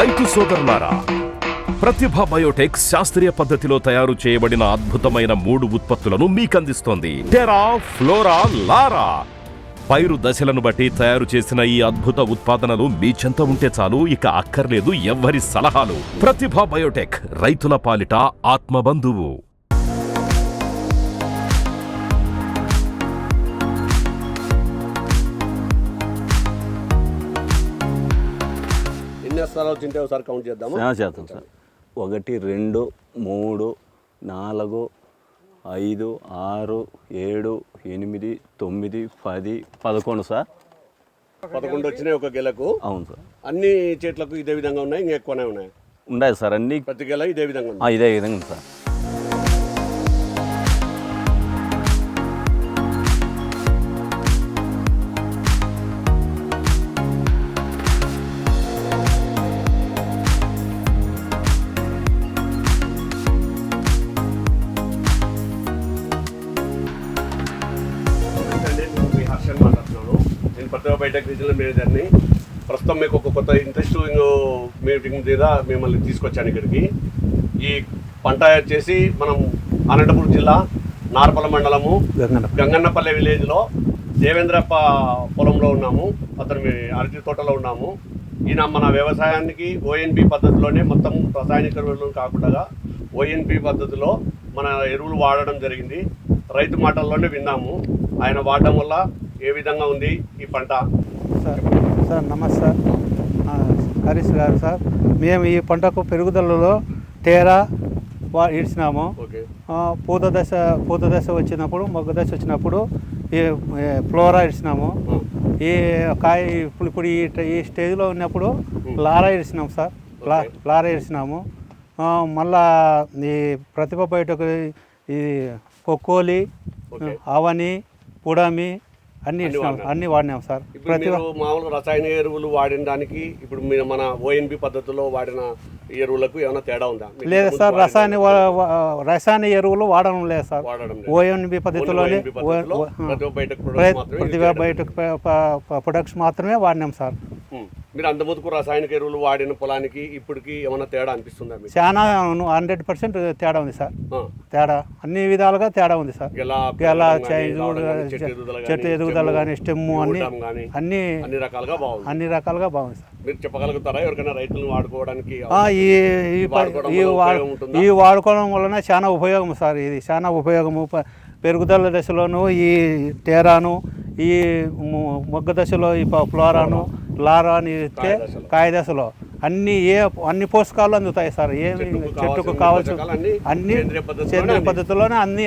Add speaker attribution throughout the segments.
Speaker 1: రైతు సోదరులారా, ప్రతిభ బయోటెక్ శాస్త్రీయ పద్ధతిలో తయారు చేయబడిన అద్భుతమైన 3 ఉత్పత్తులను మీకందిస్తోంది. టెరా, ఫ్లోరా, లారా. పైరు దశలను బట్టి తయారు చేసిన ఈ అద్భుత ఉత్పాదనలు మీ చెంత ఉంటే చాలు, ఇక అక్కర్లేదు ఎవ్వరి సలహాలు. ప్రతిభ బయోటెక్, రైతుల పాలిట ఆత్మబంధువు.
Speaker 2: తింటే ఒకసారి కౌంట్ చేద్దాం
Speaker 3: సార్. 1 2 3 4 5 6 7 8 9 10 11 సార్.
Speaker 2: 11 వచ్చినాయి ఒక గెలకు.
Speaker 3: అవును సార్.
Speaker 2: అన్ని చెట్లకు ఇదే విధంగా ఉన్నాయి, ఇంకా ఎక్కువనే ఉన్నాయి?
Speaker 3: ఉన్నాయి సార్, అన్ని
Speaker 2: ప్రతి గెల ఇదే విధంగా ఉంది.
Speaker 3: ఇదే విధంగా ఉంది సార్.
Speaker 2: నేను ప్రతిభ బయోటెక్ రీజనల్ మేనేజర్ని. ప్రస్తుతం మీకు ఒక కొత్త ఇంట్రెస్టింగ్ మీటింగ్ మీద మిమ్మల్ని తీసుకొచ్చాను ఇక్కడికి. ఈ పంట వచ్చేసి మనం అనంతపురం జిల్లా నార్పల మండలము గంగన్నపల్లె విలేజ్లో దేవేంద్రప్ప పొలంలో ఉన్నాము. అతను అరటి తోటలో ఉన్నాము. ఈయన మన వ్యవసాయానికి ఓఎన్పి పద్ధతిలోనే మొత్తం రసాయనిక ఎరువులు కాకుండా ఓఎన్పి పద్ధతిలో మన ఎరువులు వాడడం జరిగింది. రైతు మాటల్లోనే విన్నాము. ఆయన వాడడం వల్ల ఏ విధంగా ఉంది ఈ పంట?
Speaker 4: సార్ నమస్తే హరీష్ గారు సార్. మేము ఈ పంటకు పెరుగుదలలో టేరా ఇడిచినాము. పూత దశ వచ్చినప్పుడు, మొగ్గ దశ వచ్చినప్పుడు ఈ ఫ్లోరా ఇడిచినాము. ఈ కాయ ఇప్పుడు ఈ స్టేజ్లో ఉన్నప్పుడు లారా ఇడిచినాము సార్. లారా ఇడిచినాము. మళ్ళా ఈ ప్రతిభ బయటకు ఈ కొక్కోలి, అవని, పుడమి అన్ని వాడినాం సార్.
Speaker 2: మామూలుగా రసాయన ఎరువులు వాడిన దానికి ఇప్పుడు మీరు మన ఓఎన్పి పద్ధతిలో వాడిన ఎరువులకు ఏమైనా తేడా ఉందా?
Speaker 4: లేదు సార్, రసాయన ఎరువులు వాడడం లేదు సార్. ఓఎన్బి పద్ధతిలోనే ప్రతిభ బయోటెక్ ప్రొడక్ట్స్ మాత్రమే వాడినాం సార్.
Speaker 2: మీరు అంతముందుకు రసాయనిక ఎరువులు వాడిన పొలానికి ఇప్పటికి ఏమైనా తేడా అనిపిస్తుందా?
Speaker 4: చాలా 100% తేడా ఉంది సార్. తేడా అన్ని విధాలుగా తేడా ఉంది సార్. గెల, చెట్టు ఎదుగుదల కానీ, స్టెమ్ అన్ని రకాలుగా బాగుంది సార్.
Speaker 2: మీరు చెప్పగలుగుతారా ఎవరికైనా రైతులను వాడుకోవడానికి?
Speaker 4: ఈ వాడుకోవడం వలన చాలా ఉపయోగం సార్. ఇది చాలా ఉపయోగము. పెరుగుదల దశలోను ఈ టేరాను, ఈ మొగ్గ దశలో ఈ ఫ్లోరాను, లారాని ఇస్తే కాయ దశలో అన్ని పోషకాలు అందుతాయి సార్. ఏమి చెట్టుకు కావాల్సిన అన్ని సేంద్రియ పద్ధతిలోనే అన్ని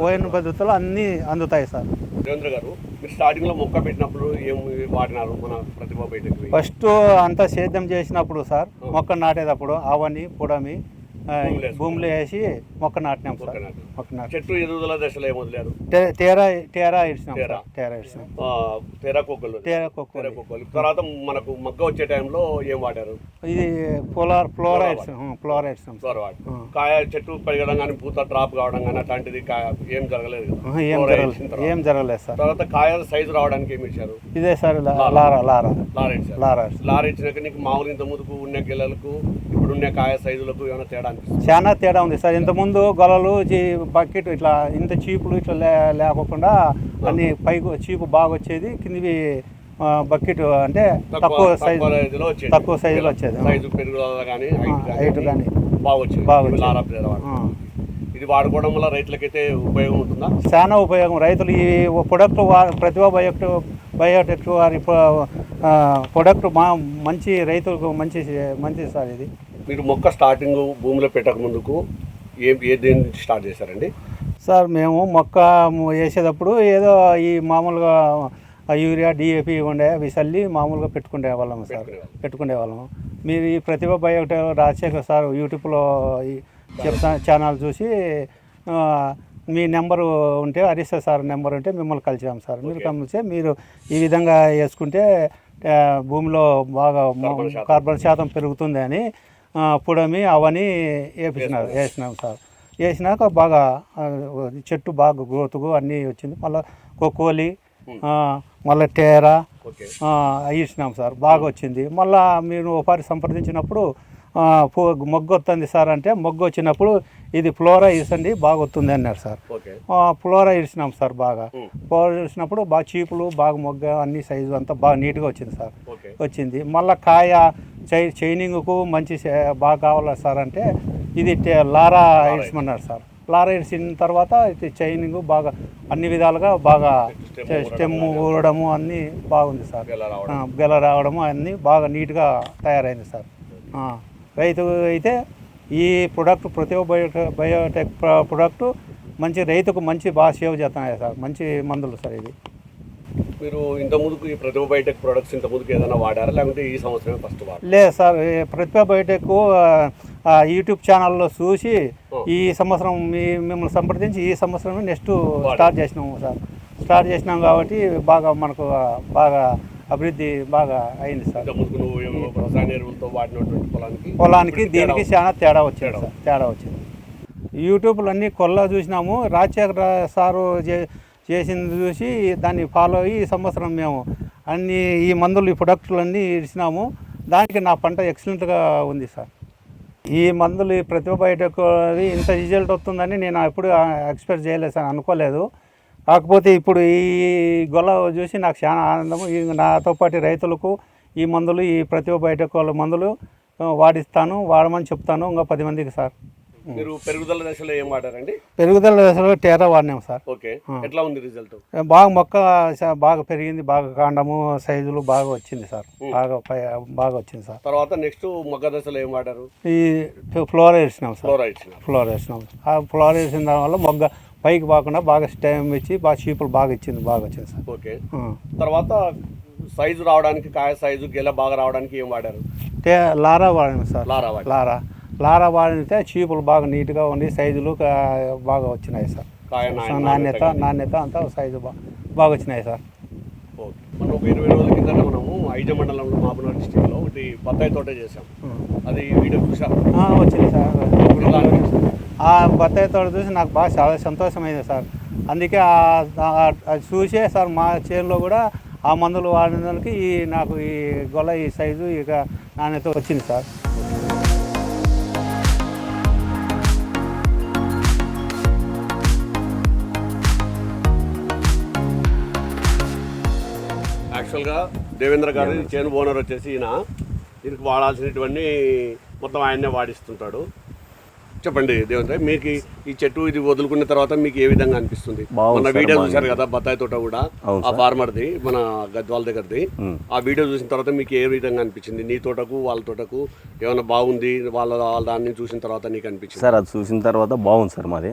Speaker 4: ఓఎన్ పద్ధతిలో అన్ని అందుతాయి సార్.
Speaker 2: దేవేంద్ర గారు, మీరు స్టార్టింగ్ లో మొక్క పెట్టినప్పుడు ఏం వాడినారు మన ప్రతిభ బయోటెక్?
Speaker 4: ఫస్ట్ అంతా సేద్యం చేసినప్పుడు సార్, మొక్క నాటేటప్పుడు అవని, పుడమి భూమిలో వేసి మొక్క నాటినాం సార్.
Speaker 2: చెట్టు ఎదుగుదల దశలో ఏం వదిలేరు?
Speaker 4: టేరా ఇడిచినాం.
Speaker 2: టేరా కొక్కలు. తర్వాత మనకు మొగ్గ వచ్చే టైంలో ఏం వాడారు?
Speaker 4: ఇది ఫ్లోరా ఇడిచినాం.
Speaker 2: కాయ చెట్టు పెరగడం కానీ, పూత డ్రాప్ కావడం కానీ అట్లాంటిది ఏం జరగలేదు?
Speaker 4: ఏం జరగలేదు సార్.
Speaker 2: తర్వాత కాయ సైజు రావడానికి ఏమి ఇచ్చారు?
Speaker 4: ఇదే సార్
Speaker 2: లారా ఇచ్చినాక నీకు మామూలు ఇంత ముందుకు ఉన్న గిల్లలకు ఇప్పుడున్న కాయ సైజులకు ఏమైనా తేడా?
Speaker 4: చాలా తేడా ఉంది సార్. ఇంతకుముందు గొలలు, బకెట్ ఇట్లా ఇంత చీపులు ఇట్లా లేకోకుండా అన్ని పైకి చీపు బాగా వచ్చేది, కిందివి బకెట్ అంటే తక్కువ సైజులో వచ్చేది. హైట్ కానీ బాగా.
Speaker 2: ఇది వాడుకోవడం వల్ల రైతులకైతే ఉపయోగం ఉంటుందా?
Speaker 4: చాలా ఉపయోగం. రైతులు ఈ ప్రొడక్ట్ ప్రతిభ బయోటెక్ వారి ప్రొడక్ట్ మంచి రైతులకు మంచి సార్. ఇది
Speaker 2: మీరు మొక్క స్టార్టింగ్ భూమిలో పెట్టక ముందుకు దేని స్టార్ట్ చేశారండి?
Speaker 4: సార్ మేము మొక్క వేసేటప్పుడు ఏదో ఈ మామూలుగా యూరియా, డిఏపి అవి చల్లి మామూలుగా పెట్టుకునేవాళ్ళము సార్. మీరు ఈ ప్రతిభ బయోటెక్ రాజశేఖర్ సార్ యూట్యూబ్లో ఛానల్ చూసి మీ నెంబరు ఉంటే, హరీష్ సార్ నెంబర్ ఉంటే మిమ్మల్ని కలిసాం సార్. మీరు కలిసి మీరు ఈ విధంగా వేసుకుంటే భూమిలో బాగా కార్బన్ శాతం పెరుగుతుంది అని పుడమి, అవని వేసినాం సార్. వేసినాక బాగా చెట్టు బాగా గ్రోత్కు అన్నీ వచ్చింది. మళ్ళీ కొక్కోలి, మళ్ళీ టేరా
Speaker 2: ఓకే
Speaker 4: ఇచ్చినాం సార్, బాగా వచ్చింది. మళ్ళీ మీరు ఒకసారి సంప్రదించినప్పుడు మొగ్గు వస్తుంది సార్ అంటే, మొగ్గు వచ్చినప్పుడు ఇది ఫ్లోరా ఇసండి బాగా వస్తుంది అన్నారు సార్.
Speaker 2: ఓకే
Speaker 4: ఫ్లోరా ఇచ్చినాం సార్. బాగా ఫ్లోరా ఇచ్చినప్పుడు బాగా చీపులు బాగా మొగ్గ అన్ని సైజు అంతా బాగా నీట్గా వచ్చింది సార్.
Speaker 2: ఓకే
Speaker 4: వచ్చింది. మళ్ళీ కాయ చైనింగ్కు మంచి బాగా కావాలి సార్ అంటే ఇది లారా ఇడ్చమన్నారు సార్. లారా ఇడ్చిన తర్వాత ఇది చైనింగ్ బాగా అన్ని విధాలుగా బాగా స్టెమ్ ఊరడము అన్నీ బాగుంది సార్. గెల రావడము అన్నీ బాగా నీట్గా తయారైంది సార్. రైతు అయితే ఈ ప్రొడక్ట్ ప్రతిభ బయోటెక్ ప్రొడక్ట్ మంచి రైతుకు మంచి బాగా సేవ్ చేస్తున్నాయి సార్. మంచి మందులు సార్ ఇది.
Speaker 2: మీరు ఇంతకుముందుకు ఈ ప్రతిభ బయోటెక్ ప్రొడక్ట్స్ ఇంతకుముందుకు ఏదైనా వాడారా, లేకుంటే ఈ సంవత్సరమే ఫస్ట్ వాడారు?
Speaker 4: లేదు సార్, ప్రతిభ బయోటెక్ యూట్యూబ్ ఛానల్లో చూసి ఈ సంవత్సరం మిమ్మల్ని సంప్రదించి ఈ సంవత్సరమే నెక్స్ట్ స్టార్ట్ చేసినాము సార్. స్టార్ట్ చేసినాం కాబట్టి బాగా మనకు బాగా అభివృద్ధి బాగా అయింది సార్.
Speaker 2: ఇంతకుముందుకు నువ్వు రసాయన ఎరువులతో వాడినటువంటి
Speaker 4: పొలానికి దీనికి చాలా తేడా వచ్చింది సార్. తేడా వచ్చింది. యూట్యూబ్లో అన్నీ కొల్లా చూసినాము. రాజశేఖర సారు చేసింది చూసి దాన్ని ఫాలో అయ్యి ఈ సంవత్సరం మేము అన్ని ఈ మందులు ఈ ప్రొడక్టులు అన్నీ ఇచ్చినాము. దానికి నా పంట ఎక్సలెంట్గా ఉంది సార్. ఈ మందులు ఈ ప్రతిభ బయోటెక్ ఇంత రిజల్ట్ వస్తుందని నేను ఎప్పుడు ఎక్స్పెక్ట్ చేయలేదు సార్, అనుకోలేదు. కాకపోతే ఇప్పుడు ఈ గొల్ల చూసి నాకు చాలా ఆనందము. నాతో పాటు రైతులకు ఈ మందులు ఈ ప్రతిభ బయోటెక్ మందులు వాడమని చెప్తాను ఇంకా 10 మందికి సార్.
Speaker 2: మీరు పెరుగుదల దశలో ఏం వాడారండి?
Speaker 4: పెరుగుదల దశలో టేరా వాడినాము సార్.
Speaker 2: ఓకే, ఎట్లా ఉంది రిజల్ట్?
Speaker 4: బాగా మొక్క బాగా పెరిగింది, బాగా కాండము సైజులు బాగా వచ్చింది సార్. బాగా వచ్చింది సార్.
Speaker 2: తర్వాత నెక్స్ట్ మొగ్గ దశలో ఏం వాడారు?
Speaker 4: ఈ ఫ్లోరా ఇచ్చినాం సార్.
Speaker 2: ఫ్లోరా
Speaker 4: ఇచ్చినాం. ఆ ఫ్లోరా ఇచ్చిన దానివల్ల మొగ్గ పైకి బాకుండా బాగా స్టెమ్ ఇచ్చి బాగా చీపులు బాగా వచ్చింది సార్.
Speaker 2: ఓకే, తర్వాత సైజు రావడానికి, కాయ సైజు గెల బాగా రావడానికి ఏం వాడారు?
Speaker 4: లారా వాడాము సార్. లారా వాడితే చీపులు బాగా నీట్గా ఉండి సైజులు బాగా వచ్చినాయి సార్. నాణ్యత అంతా సైజు బాగా వచ్చినాయి సార్.
Speaker 2: మనం ఒక 20 రోజుల కిందట మనము ఐజ మండలంలో మాపునార్ డిస్ట్రిక్ట్లో ఒకటి బత్తాయి తోట చేసాం. అది వీడియో చూసారు?
Speaker 4: వచ్చింది సార్. ఆ బత్తాయి తోట చూసి నాకు బాగా చాలా సంతోషమైంది సార్. అందుకే అది చూసే సార్ మా చేనులో కూడా ఆ మందులు వాడినందుకు నాకు ఈ గొల్ల ఈ సైజు ఇక నాణ్యత వచ్చింది సార్.
Speaker 2: యాక్చువల్గా దేవేంద్ర గారి చేను ఓనర్ వచ్చేసి ఈయన దీనికి వాడాల్సినటువంటి మొత్తం ఆయన్నే వాడిస్తుంటాడు. చెప్పండి దేవేంద్ర, మీకు ఈ చెట్టు ఇది వదులుకున్న తర్వాత మీకు ఏ విధంగా అనిపిస్తుంది? మన వీడియో చూసారు కదా బత్తాయి తోట కూడా, ఆ ఫార్మర్ది మన గద్వాల దగ్గరది. ఆ వీడియో చూసిన తర్వాత మీకు ఏ విధంగా అనిపించింది? నీ తోటకు వాళ్ళ తోటకు ఏమైనా బాగుంది? వాళ్ళ దాన్ని చూసిన తర్వాత నీకు అనిపించింది?
Speaker 3: సార్ అది చూసిన తర్వాత బాగుంది సార్. మాది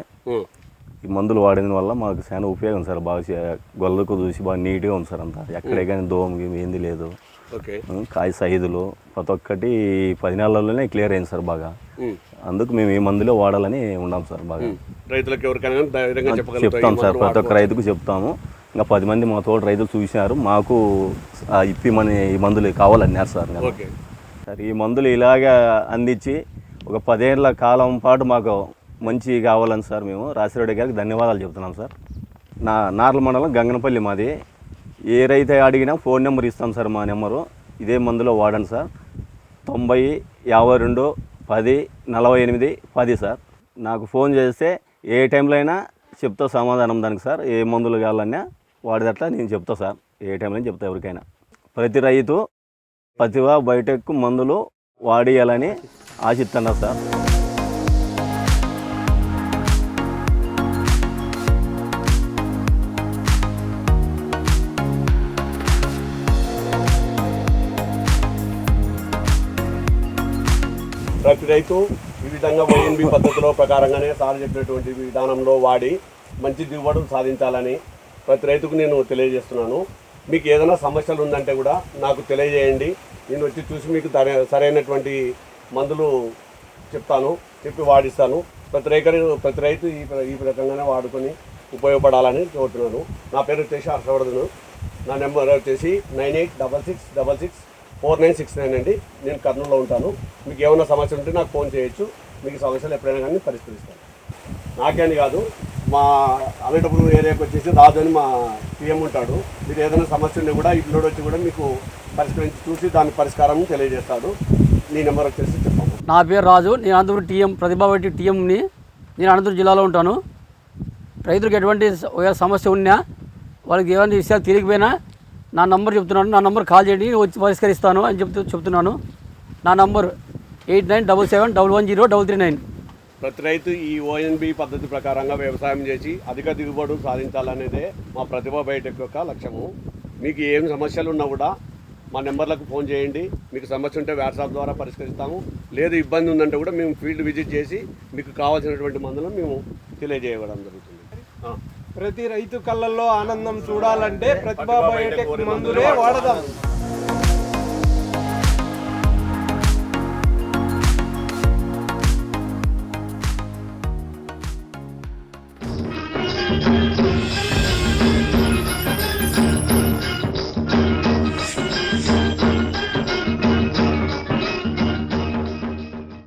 Speaker 3: ఈ మందులు వాడిన వల్ల మాకు చాలా ఉపయోగం సార్. బాగా గొల్లకు చూసి బాగా నీట్గా ఉంది సార్. అంతా ఎక్కడే కానీ దోమ ఏంది లేదు.
Speaker 2: ఓకే,
Speaker 3: కాయ సైజులు ప్రతి ఒక్కటి 10 నెలల్లోనే క్లియర్ అయింది సార్ బాగా. అందుకు మేము ఈ మందులో వాడాలని ఉన్నాం సార్. బాగా
Speaker 2: రైతులకు ఎవరికైనా ధైర్యంగా
Speaker 3: చెప్తాం సార్, ప్రతి ఒక్క రైతుకు చెప్తాము. ఇంకా 10 మంది మా తోట రైతులు చూసినారు, మాకు ఇప్పిమని ఈ మందులు కావాలన్నారు సార్. సార్ ఈ మందులు ఇలాగా అందించి ఒక 10 ఏళ్ల కాలం పాటు మాకు మంచి కావాలని సార్ మేము రాసిరెడ్డి గారికి ధన్యవాదాలు చెప్తున్నాం సార్. నార్ల మండలం గంగనపల్లి మాది. ఏ రైతు అడిగినా ఫోన్ నెంబర్ ఇస్తాం సార్. మా నెంబరు ఇదే మందులో వాడండి సార్. 90 52 10 48 10 సార్. నాకు ఫోన్ చేస్తే ఏ టైంలో అయినా చెప్తా సమాధానం దానికి సార్. ఏ మందులు కావాలన్నా వాడేటట్లా నేను చెప్తా సార్. ఏ టైంలో చెప్తా ఎవరికైనా. ప్రతి రైతు ప్రతిభ బయోటెక్ మందులు వాడియాలని ఆశిస్తున్నారు సార్.
Speaker 2: ప్రతి రైతు ఈ విధంగా వైఎన్బి పద్ధతిలో ప్రకారంగానే సార్ చెప్పినటువంటి విధానంలో వాడి మంచి దిగుబడులు సాధించాలని ప్రతి రైతుకు నేను తెలియజేస్తున్నాను. మీకు ఏదైనా సమస్యలు ఉందంటే కూడా నాకు తెలియజేయండి. నేను వచ్చి చూసి మీకు సరైనటువంటి మందులు చెప్తాను, చెప్పి వాడిస్తాను. ప్రతి రైతు ఈ రకంగానే వాడుకొని ఉపయోగపడాలని కోరుతున్నాను. నా పేరు వచ్చేసి హర్షవర్ధన్. నా నెంబర్ వచ్చేసి 9866664969 అండి. నేను కర్నూలులో ఉంటాను. మీకు ఏమైనా సమస్య ఉంటే నాకు ఫోన్ చేయొచ్చు. మీకు సమస్యలు ఎప్పుడైనా కానీ పరిష్కరిస్తాను. నాకే అని కాదు, మా అనంతపురం ఏరియాకి వచ్చేసి రాజు అని మా పిఎం ఉంటాడు. మీరు ఏదైనా సమస్య ఉంటే కూడా ఇంట్లో వచ్చి కూడా మీకు పరిష్కరించి చూసి దాని పరిష్కారం తెలియజేస్తాడు. నీ నెంబర్ వచ్చేసి చెప్పాము.
Speaker 5: నా పేరు రాజు, నేను అనంతపురం టీఎం ప్రతిభావతి టీఎంని. నేను అనంతపురం జిల్లాలో ఉంటాను. రైతులకు ఎటువంటి సమస్య ఉన్నా, వాళ్ళకి ఏమైనా విషయాలు తెలియకపోయినా నా నంబర్ చెప్తున్నాను, నా నంబర్ కాల్ చేయండి, వచ్చి పరిష్కరిస్తాను అని చెప్తున్నాను. నా నంబర్ 8977110339.
Speaker 2: ప్రతి రైతు ఈ ఓఎన్బి పద్ధతి ప్రకారంగా వ్యవసాయం చేసి అధిక దిగుబడులు సాధించాలనేదే మా ప్రతిభా బయోటెక్ యొక్క లక్ష్యము. మీకు ఏం సమస్యలు ఉన్నా కూడా మా నెంబర్లకు ఫోన్ చేయండి. మీకు సమస్య ఉంటే వాట్సాప్ ద్వారా పరిష్కరిస్తాము. లేదు ఇబ్బంది ఉందంటే కూడా మేము ఫీల్డ్ విజిట్ చేసి మీకు కావాల్సినటువంటి మందులను మేము తెలియజేయడం జరుగుతుంది.
Speaker 6: ప్రతి రైతు కళ్ళల్లో ఆనందం చూడాలంటే ప్రతిభా బయోటెక్ మందులే వాడదాం.